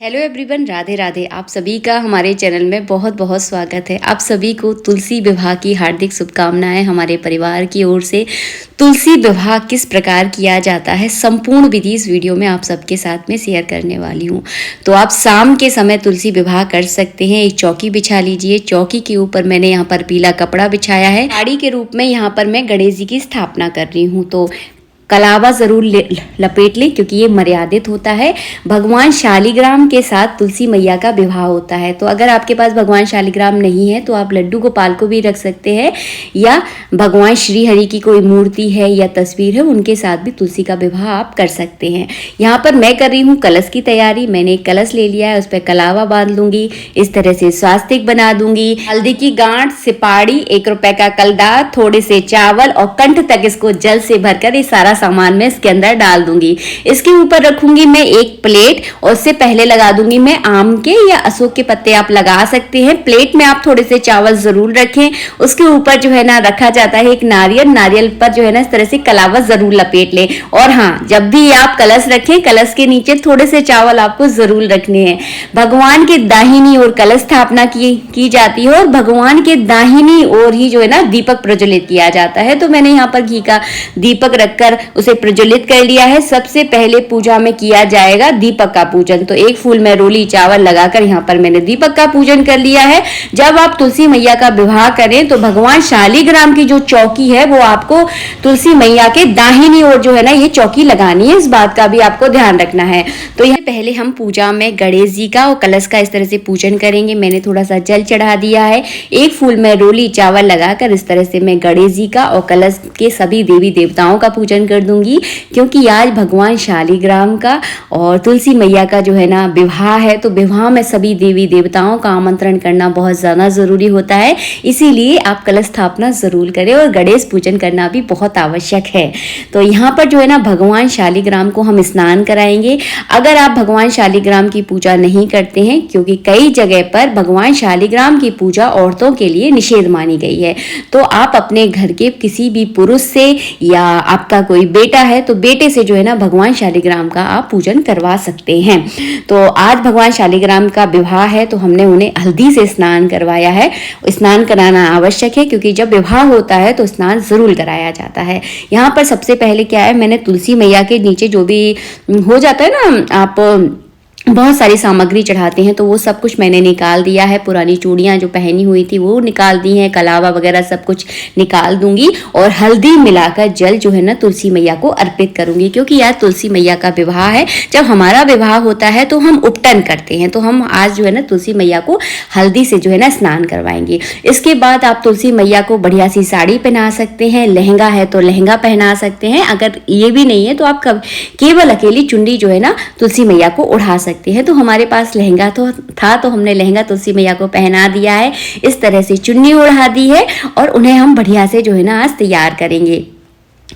Hello everyone, Radhe Radhe. आप सभी का हमारे चैनल में बहुत बहुत स्वागत है। आप सभी को तुलसी विवाह की हार्दिक शुभकामनाएं। हमारे परिवार की ओर से तुलसी विवाह किस प्रकार किया जाता है, संपूर्ण विधि इस वीडियो में आप सबके साथ में शेयर करने वाली हूं। तो आप शाम के समय तुलसी विवाह कर सकते हैं। एक चौकी बिछा लीजिए। चौकी के ऊपर मैंने यहाँ पर पीला कपड़ा बिछाया है। साड़ी के रूप में यहाँ पर मैं गणेश जी की स्थापना कर रही हूँ। तो कलावा जरूर लपेट लें क्योंकि ये मर्यादित होता है। भगवान शालिग्राम के साथ तुलसी मैया का विवाह होता है। तो अगर आपके पास भगवान शालिग्राम नहीं है तो आप लड्डू गोपाल को भी रख सकते हैं, या भगवान श्री हरि की कोई मूर्ति है या तस्वीर है उनके साथ भी तुलसी का विवाह आप कर सकते हैं। यहाँ पर मैं कर रही हूँ कलश की तैयारी। मैंने एक कलश ले लिया है, उस पर कलावा बांध लूंगी। इस तरह से स्वास्तिक बना दूंगी। हल्दी की गांठ, सिपाड़ी, 1 रुपए का कलदार, थोड़े से चावल और कंठ तक इसको जल से भरकर ये सारा सामान में इसके अंदर डाल दूंगी। इसके ऊपर रखूंगी मैं एक प्लेट और उससे पहले लगा दूंगी मैं आम के या अशोक के पत्ते आप लगा सकते हैं। प्लेट में आप थोड़े से चावल जरूर रखें। उसके ऊपर जो है ना रखा जाता है एक नारियल। नारियल पर जो है ना इस तरह से कलावा जरूर लपेट लें। और हाँ, जब भी आप कलश रखें, कलश के नीचे थोड़े से चावल आपको जरूर रखने हैं। भगवान के दाहिनी ओर कलश स्थापना की जाती है और भगवान के दाहिनी ओर ही जो है ना दीपक प्रज्वलित किया जाता है। तो मैंने यहाँ पर घी का दीपक रखकर उसे प्रज्वलित कर लिया है। सबसे पहले पूजा में किया जाएगा दीपक का पूजन। तो एक फूल में रोली चावल लगाकर यहाँ पर मैंने दीपक का पूजन कर लिया है। जब आप तुलसी मैया का विवाह करें तो भगवान शालिग्राम की जो चौकी है वो आपको तुलसी मैया के दाहिनी ओर जो है ना ये चौकी लगानी है। इस बात का भी आपको ध्यान रखना है। तो यहाँ पहले हम पूजा में गणेश जी का और कलश का इस तरह से पूजन करेंगे। मैंने थोड़ा सा जल चढ़ा दिया है। एक फूल में रोली चावल लगाकर इस तरह से मैं गणेश जी का और कलश के सभी देवी देवताओं का पूजन कर दूंगी, क्योंकि आज भगवान शालिग्राम का और तुलसी मैया का जो है ना विवाह है। तो विवाह में सभी देवी देवताओं का आमंत्रण करना बहुत ज़्यादा ज़रूरी होता है। इसीलिए आप कलश स्थापना ज़रूर करें और गणेश पूजन करना भी बहुत आवश्यक है। तो यहाँ पर जो है ना भगवान शालिग्राम को हम स्नान कराएंगे। अगर आप भगवान शालिग्राम की पूजा नहीं करते हैं, क्योंकि कई जगह पर भगवान शालिग्राम की पूजा औरतों के लिए निषेध मानी गई है, तो आप अपने घर के किसी भी पुरुष से या आपका कोई बेटा है तो बेटे से जो है ना भगवान शालिग्राम का आप पूजन करवा सकते हैं। तो आज भगवान शालिग्राम का विवाह है तो हमने उन्हें हल्दी से स्नान करवाया है। स्नान कराना आवश्यक है क्योंकि जब विवाह होता है तो स्नान जरूर कराया जाता है। यहाँ पर सबसे पहले क्या है, मैंने तुलसी मैया के नीचे जो भी हो जाता है ना, आप बहुत सारी सामग्री चढ़ाते हैं, तो वो सब कुछ मैंने निकाल दिया है। पुरानी चूड़ियाँ जो पहनी हुई थी वो निकाल दी हैं, कलावा वगैरह सब कुछ निकाल दूंगी और हल्दी मिलाकर जल जो है ना तुलसी मैया को अर्पित करूंगी, क्योंकि आज तुलसी मैया का विवाह है। जब हमारा विवाह होता है तो हम उपटन करते हैं, तो हम आज जो है ना तुलसी मैया को हल्दी से जो है ना स्नान करवाएंगे। इसके बाद आप तुलसी मैया को बढ़िया सी साड़ी पहना सकते हैं, लहंगा है तो लहंगा पहना सकते हैं। अगर ये भी नहीं है तो आप केवल अकेली चुन्नी जो है ना तुलसी मैया को उड़ा सकते हैं। तो हमारे पास लहंगा तो था, तो हमने लहंगा तुलसी मैया को पहना दिया है। इस तरह से चुन्नी ओढ़ा दी है और उन्हें हम बढ़िया से जो है ना आज तैयार करेंगे।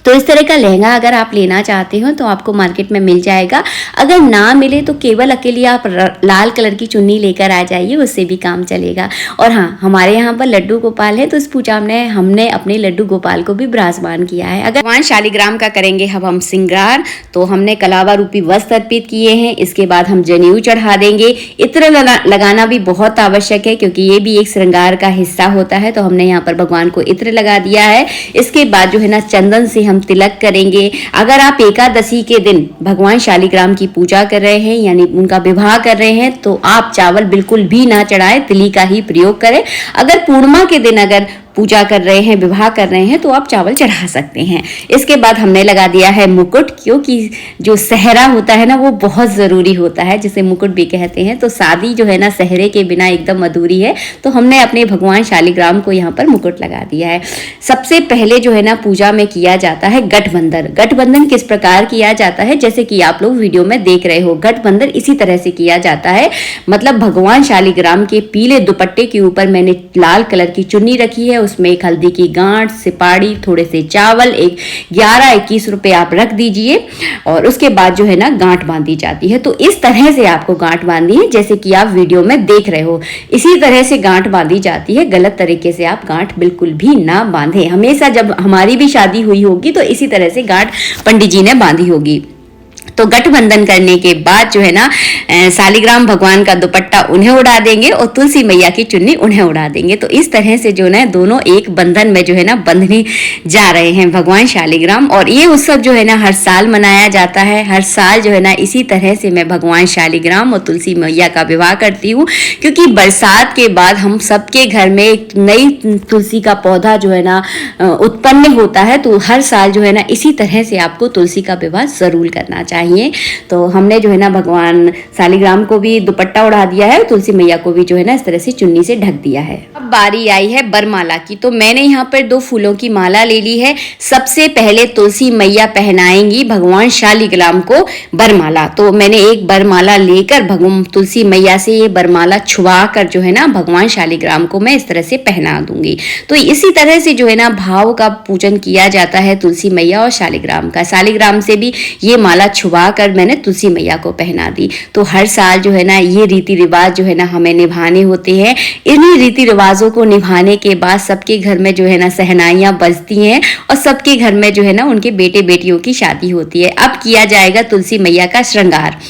तो इस तरह का लहंगा अगर आप लेना चाहते हो तो आपको मार्केट में मिल जाएगा। अगर ना मिले तो केवल अकेले आप लाल कलर की चुन्नी लेकर आ जाइए, उससे भी काम चलेगा। और हाँ, हमारे यहाँ पर लड्डू गोपाल है तो इस पूजा में हमने अपने लड्डू गोपाल को भी विराजमान किया है। अगर भगवान शालिग्राम का करेंगे हम श्रृंगार, तो हमने कलावा रूपी वस्त्र अर्पित किए हैं। इसके बाद हम जनेऊ चढ़ा देंगे। इत्र लगाना भी बहुत आवश्यक है क्योंकि ये भी एक श्रृंगार का हिस्सा होता है। तो हमने यहाँ पर भगवान को इत्र लगा दिया है। इसके बाद जो है ना चंदन से हम तिलक करेंगे। अगर आप एकादशी के दिन भगवान शालिग्राम की पूजा कर रहे हैं यानी उनका विवाह कर रहे हैं तो आप चावल बिल्कुल भी ना चढ़ाएं, तिली का ही प्रयोग करें। अगर पूर्णिमा के दिन अगर पूजा कर रहे हैं, विवाह कर रहे हैं तो आप चावल चढ़ा सकते हैं। इसके बाद हमने लगा दिया है मुकुट, क्योंकि जो सेहरा होता है ना वो बहुत ज़रूरी होता है, जिसे मुकुट भी कहते हैं। तो शादी जो है ना सेहरे के बिना एकदम अधूरी है। तो हमने अपने भगवान शालिग्राम को यहाँ पर मुकुट लगा दिया है। सबसे पहले जो है ना पूजा में किया जाता है गठबंधन। गठबंधन किस प्रकार किया जाता है, जैसे कि आप लोग वीडियो में देख रहे हो, गठबंधन इसी तरह से किया जाता है। मतलब भगवान शालिग्राम के पीले दुपट्टे के ऊपर मैंने लाल कलर की चुन्नी रखी है, उसमें एक हल्दी की गांठ, सिपाड़ी, थोड़े से चावल, एक 11-21 रुपए आप रख दीजिए और उसके बाद जो है ना गांठ बांधी जाती है। तो इस तरह से आपको गांठ बांधनी है जैसे कि आप वीडियो में देख रहे हो, इसी तरह से गांठ बांधी जाती है। गलत तरीके से आप गांठ बिल्कुल भी ना बांधे। हमेशा जब हमारी भी शादी हुई होगी तो इसी तरह से गांठ पंडित जी ने बांधी होगी। तो गठबंधन करने के बाद जो है ना शालिग्राम भगवान का दुपट्टा उन्हें उड़ा देंगे और तुलसी मैया की चुन्नी उन्हें उड़ा देंगे। तो इस तरह से जो है दोनों एक बंधन में जो है ना बंधने जा रहे हैं भगवान शालिग्राम। और ये उत्सव जो है ना हर साल मनाया जाता है। हर साल जो है ना इसी तरह से मैं भगवान शालिग्राम और तुलसी मैया का विवाह करती हूँ, क्योंकि बरसात के बाद हम सबके घर में एक नई तुलसी का पौधा जो है ना उत्पन्न होता है। तो हर साल जो है ना इसी तरह से आपको तुलसी का विवाह जरूर करना चाहिए। तो हमने जो है ना भगवान शालिग्राम को भी दुपट्टा उड़ा दिया है, तुलसी मैया को भी जो है ना इस तरह से चुन्नी से ढक दिया है। अब बारी आई है बरमाला की। तो मैंने यहाँ पर 2 फूलों की माला ले ली है। सबसे पहले तुलसी मैया पहनाएंगी भगवान शालिग्राम को बरमाला। तो मैंने एक बरमाला लेकर भगवान तुलसी मैया से ये बरमाला छुआ कर जो है ना भगवान शालिग्राम को मैं इस तरह से पहना दूंगी। तो इसी तरह से जो है ना भाव का पूजन किया जाता है तुलसी मैया और शालिग्राम का। शालिग्राम से भी ये माला छुआ कर मैंने तुलसी मैया को पहना दी। तो हर साल जो है ना ये रीति रिवाज जो है ना हमें निभाने होते हैं। इन्हीं रीति रिवाजों को निभाने के बाद सबके घर में जो है ना सहनाइयां बजती हैं और सबके घर में जो है ना उनके बेटे बेटियों की शादी होती है। अब किया जाएगा तुलसी मैया का श्रृंगार।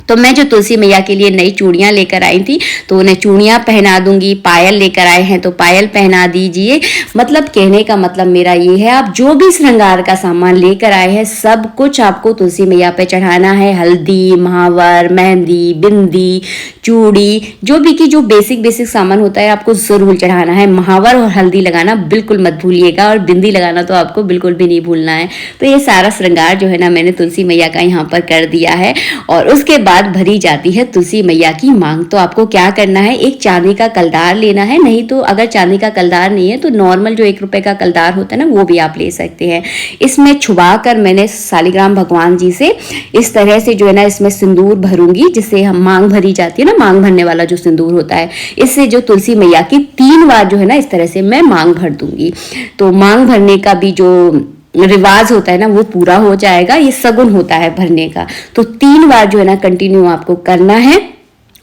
तो मैं जो तुलसी मैया के लिए नई चूड़ियां लेकर आई थी तो उन्हें चूड़ियां पहना दूंगी। पायल लेकर आए हैं तो पायल पहना दीजिए। मतलब कहने का मतलब मेरा ये है, आप जो भी श्रृंगार का सामान लेकर आए हैं सब कुछ आपको तुलसी मैया पे चढ़ाना है। हल्दी, महावर, मेहंदी, बिंदी, चूड़ी, जो भी की जो बेसिक सामान होता है आपको जरूर चढ़ाना है। महावर और हल्दी लगाना बिल्कुल मत भूलिएगा और बिंदी लगाना तो आपको बिल्कुल भी नहीं भूलना है। तो ये सारा श्रृंगार जो है ना मैंने तुलसी मैया का यहाँ पर कर दिया है। और उसके बाद भरी जाती है तुलसी मैया की मांग। तो आपको क्या करना है, एक चांदी का कलदार लेना है। नहीं तो अगर चांदी का कलदार नहीं है तो नॉर्मल जो 1 रुपए का कलदार होता है ना वो भी आप ले सकते हैं। इसमें छुपा कर मैंने शालिग्राम भगवान जी से इस तरह से जो है ना इसमें सिंदूर भरूंगी, जिससे हम मांग भरी जाती है ना, मांग भरने वाला जो सिंदूर होता है, इससे जो तुलसी मैया की 3 बार जो है ना इस तरह से मैं मांग भर दूंगी। तो मांग भरने का भी जो रिवाज होता है ना वो पूरा हो जाएगा। ये सगुन होता है भरने का। तो 3 बार जो है ना कंटिन्यू आपको करना है।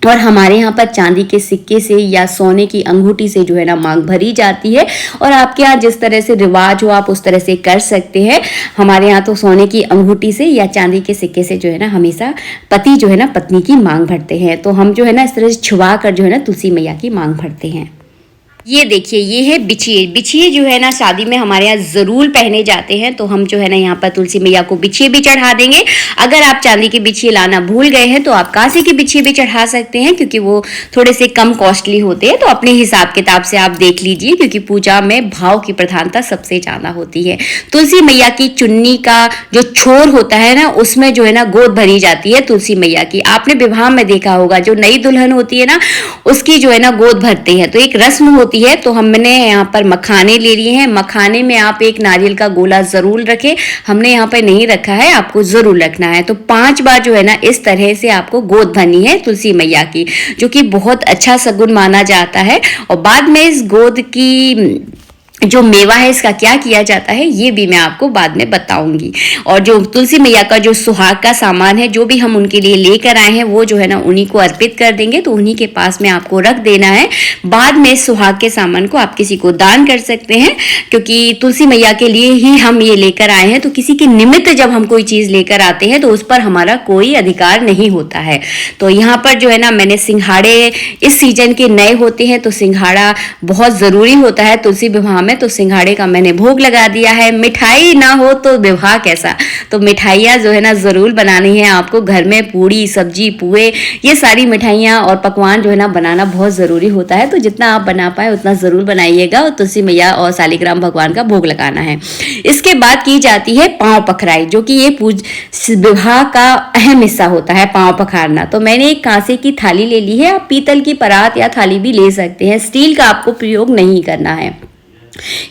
और हमारे यहाँ पर चांदी के सिक्के से या सोने की अंगूठी से जो है ना मांग भरी जाती है। और आपके यहाँ जिस तरह से रिवाज हो आप उस तरह से कर सकते हैं। हमारे यहाँ तो सोने की अंगूठी से या चांदी के सिक्के से जो है ना हमेशा पति जो है ना पत्नी की मांग भरते हैं। तो हम जो है ना इस तरह से छुआ कर जो है ना तुलसी मैया की मांग भरते हैं। ये देखिए, ये है बिछिए। बिछिए जो है ना शादी में हमारे यहाँ जरूर पहने जाते हैं। तो हम जो है ना यहाँ पर तुलसी मैया को बिछिए भी चढ़ा देंगे। अगर आप चांदी के बिछिए लाना भूल गए हैं तो आप कांसे के बिछिए भी चढ़ा सकते हैं, क्योंकि वो थोड़े से कम कॉस्टली होते हैं। तो अपने हिसाब किताब से आप देख लीजिए, क्योंकि पूजा में भाव की प्रधानता सबसे ज्यादा होती है। तुलसी मैया की चुन्नी का जो छोर होता है ना उसमें जो है ना गोद भरी जाती है तुलसी मैया की। आपने विवाह में देखा होगा जो नई दुल्हन होती है ना उसकी जो है ना गोद भरते हैं। तो एक रस्म होती है। तो हमने यहाँ पर मखाने ले लिए हैं। मखाने में आप एक नारियल का गोला जरूर रखें। हमने यहाँ पर नहीं रखा है, आपको जरूर रखना है। तो 5 बार जो है ना इस तरह से आपको गोद भरनी है तुलसी मैया की, जो कि बहुत अच्छा सगुन माना जाता है। और बाद में इस गोद की जो मेवा है इसका क्या किया जाता है ये भी मैं आपको बाद में बताऊंगी। और जो तुलसी मैया का जो सुहाग का सामान है जो भी हम उनके लिए लेकर आए हैं वो जो है ना उन्हीं को अर्पित कर देंगे। तो उन्हीं के पास में आपको रख देना है। बाद में सुहाग के सामान को आप किसी को दान कर सकते हैं, क्योंकि तुलसी मैया के लिए ही हम ये लेकर आए हैं। तो किसी के निमित्त जब हम कोई चीज लेकर आते हैं तो उस पर हमारा कोई अधिकार नहीं होता है। तो यहाँ पर जो है ना मैंने सिंघाड़े इस सीजन के नए होते हैं तो सिंघाड़ा बहुत जरूरी होता है तुलसी विवाह में। तो सिंघाड़े का मैंने भोग लगा दिया है। मिठाई ना हो तो विवाह कैसा। तो मिठाइयाँ जो है ना जरूर बनानी है आपको घर में। पूड़ी, सब्जी, पुए, ये सारी मिठाइयाँ और पकवान जो है ना बनाना बहुत जरूरी होता है। तो जितना आप बना पाए उतना जरूर बनाइएगा। और तुलसी मैया और शालिग्राम भगवान का भोग लगाना है। इसके बाद की जाती है पांव पखराई, जो कि ये विवाह का अहम हिस्सा होता है, पांव पखारना। तो मैंने एक कांसे की थाली ले ली है। आप पीतल की परात या थाली भी ले सकते हैं। स्टील का आपको प्रयोग नहीं करना है।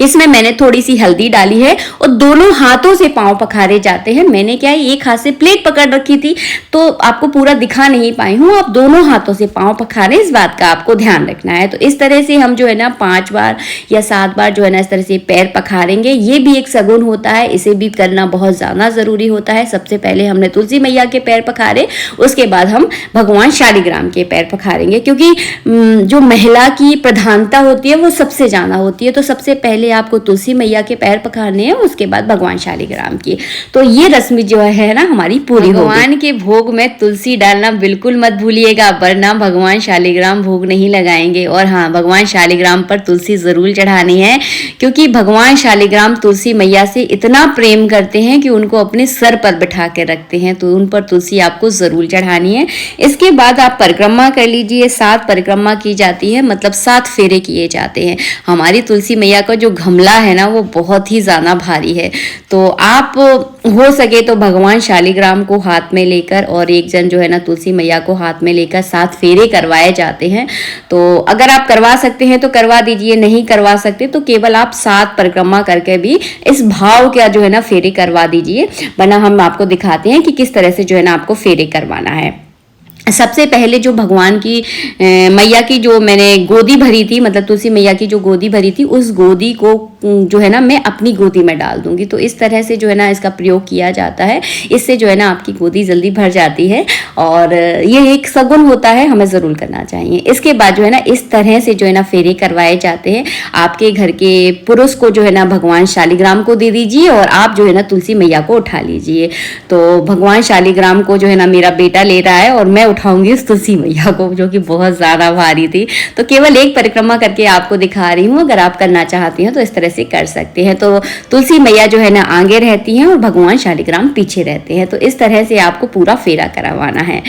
इसमें मैंने थोड़ी सी हल्दी डाली है और दोनों हाथों से पांव पखारे जाते हैं। मैंने क्या है एक हाथ से प्लेट पकड़ रखी थी तो आपको पूरा दिखा नहीं पाई हूँ। आप दोनों हाथों से पांव पखारे, इस बात का आपको ध्यान रखना है। तो इस तरह से हम जो है ना 5 बार या 7 बार जो है ना इस तरह से पैर पखारेंगे। ये भी एक सगुन होता है, इसे भी करना बहुत ज्यादा जरूरी होता है। सबसे पहले हमने तुलसी मैया के पैर पखारे, उसके बाद हम भगवान शालिग्राम के पैर पखारेंगे, क्योंकि जो महिला की प्रधानता होती है वो सबसे ज्यादा होती है। तो सबसे पहले आपको तुलसी मैया के पैर पखारने हैं, उसके बाद भगवान शालिग्राम की। तो ये रस्म जो है ना हमारी पूरी। भगवान के भोग में तुलसी डालना बिल्कुल मत भूलिएगा, वरना भगवान शालिग्राम भोग नहीं लगाएंगे। और हाँ, भगवान शालिग्राम पर तुलसी जरूर चढ़ानी है, क्योंकि भगवान शालिग्राम तुलसी मैया से इतना प्रेम करते हैं कि उनको अपने सर पर बिठा के रखते हैं, तो उन पर तुलसी आपको जरूर चढ़ानी है। इसके बाद आप परिक्रमा कर लीजिए। 7 परिक्रमा की जाती है, मतलब 7 फेरे किए जाते हैं। हमारी तुलसी मैया का जो गमला है ना वो बहुत ही ज्यादा भारी है, तो आप हो सके तो भगवान शालिग्राम को हाथ में लेकर और एक जन जो है ना तुलसी मैया को हाथ में लेकर 7 फेरे करवाए जाते हैं। तो अगर आप करवा सकते हैं तो करवा दीजिए, नहीं करवा सकते तो केवल आप 7 परिक्रमा करके भी इस भाव का जो है ना फेरे करवा दीजिए। वरना हम आपको दिखाते हैं कि किस तरह से जो है ना आपको फेरे करवाना है। सबसे पहले जो भगवान की मैया की जो मैंने गोदी भरी थी, मतलब तुलसी मैया की जो गोदी भरी थी, उस गोदी को जो है ना मैं अपनी गोदी में डाल दूंगी। तो इस तरह से जो है ना इसका प्रयोग किया जाता है। इससे जो है ना आपकी गोदी जल्दी भर जाती है और ये एक सगुन होता है, हमें ज़रूर करना चाहिए। इसके बाद जो है ना इस तरह से जो है ना फेरे करवाए जाते हैं। आपके घर के पुरुष को जो है ना भगवान शालिग्राम को दे दीजिए और आप जो है ना तुलसी मैया को उठा लीजिए। तो भगवान शालिग्राम को जो है ना मेरा बेटा ले रहा है और मैं उठाऊंगी उस तुलसी मैया को, जो कि बहुत ज़्यादा भारी थी। तो केवल एक परिक्रमा करके आपको दिखा रही हूँ, अगर आप करना चाहती हैं तो इस तरह से कर सकते हैं। तो तुलसी मैया जो है ना आगे रहती हैं और भगवान शालिग्राम पीछे रहते हैं। तो इस तरह से आपको पूरा फेरा करवाना है।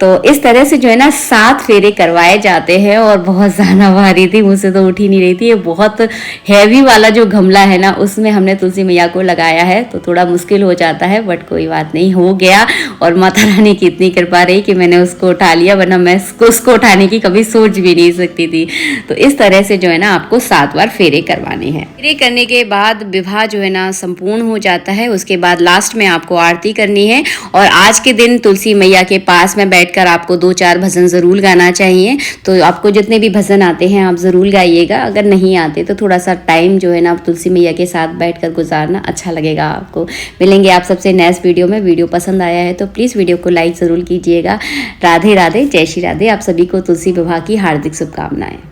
तो इस तरह से जो है ना 7 फेरे करवाए जाते हैं और बहुत ज़्यादा भारी थी, मुझसे तो उठ ही नहीं रही थी। ये बहुत हैवी वाला जो गमला है ना उसमें हमने तुलसी मैया को लगाया है, तो थोड़ा मुश्किल हो जाता है, बट कोई बात नहीं, हो गया। और माता रानी की इतनी कृपा रही कि मैंने उसको उठा लिया, वरना मैं उसको उठाने की कभी सोच भी नहीं सकती थी। तो इस तरह से जो है ना आपको 7 बार फेरे करवाने हैं। फेरे करने के बाद विवाह जो है ना संपूर्ण हो जाता है। उसके बाद लास्ट में आपको आरती करनी है और आज के दिन तुलसी मैया के पास में बैठकर आपको 2-4 भजन जरूर गाना चाहिए। तो आपको जितने भी भजन आते हैं आप जरूर गाइएगा, अगर नहीं आते तो थोड़ा सा टाइम जो है ना तुलसी मैया के साथ बैठकर गुजारना अच्छा लगेगा आपको। मिलेंगे आप सबसे नेक्स्ट वीडियो में। वीडियो पसंद आया है तो प्लीज़ वीडियो को लाइक ज़रूर कीजिएगा। राधे राधे, जय श्री राधे। आप सभी को तुलसी विवाह की हार्दिक शुभकामनाएं।